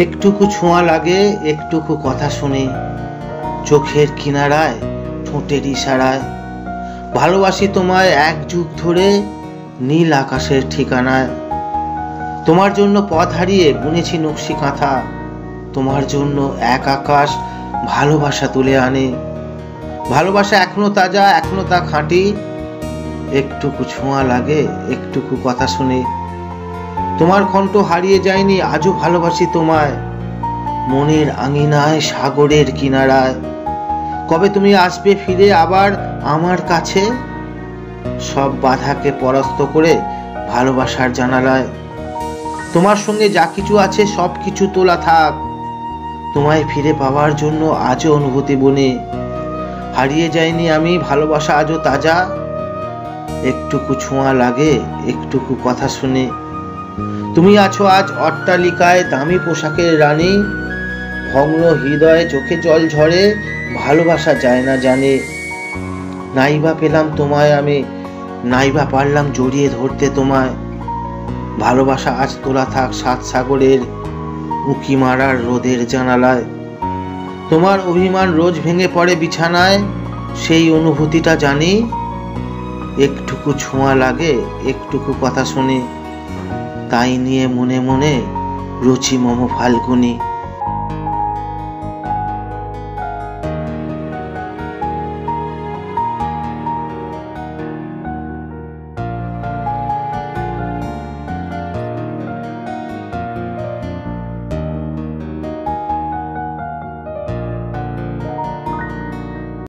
একটুকু ছোঁয়া লাগে, একটুকু কথা শুনি, চোখের কিনারায়, ঠোঁটের ইশারায়। ভালোবাসি তোমায় এক যুগ ধরে, নীল আকাশের ঠিকানায়। তোমার জন্য পথ হারিয়ে বুনেছি নকশি কাঁথা, তোমার জন্য এক আকাশ ভালোবাসা তুলে আনে। ভালোবাসা এখনো তাজা, এখনো তা খাঁটি। একটুকু ছোঁয়া লাগে, একটুকু কথা শুনে। তোমার কণ্ঠ হারিয়ে যায়নি, আজও ভালোবাসি তোমায়, মনের আঙিনায়, সাগরের কিনারায়। কবে তুমি আসবে ফিরে আবার আমার কাছে, সব বাধাকে পরাস্ত করে ভালোবাসার জানালায়। তোমার সঙ্গে যা কিছু আছে সব কিছু তোলা থাক, তোমায় ফিরে পাওয়ার জন্য আজও অনুভূতি বনে। হারিয়ে যায়নি আমি, ভালোবাসা আজও তাজা। একটুকু ছোঁয়া লাগে, একটুকু কথা শুনে। তুমি আছো আজ অট্টালিকায়, দামি পোশাকের রানী। ভগ্ন হৃদয়ে চোখে জল ঝরে, ভালোবাসা যায় না জানে। নাইবা পেলাম তোমায় আমি, নাইবা পারলাম জড়িয়ে ধরতে তোমায়। ভালোবাসা আজ তোলা থাক সাত সাগরের উঁকি মারার রোদের জানালায়। তোমার অভিমান রোজ ভেঙে পড়ে বিছানায়, সেই অনুভূতিটা জানি। একটুকু ছোঁয়া লাগে, একটুকু কথা শুনি, তাই নিয়ে মনে মনে রুচি মম ফাল্গুনি।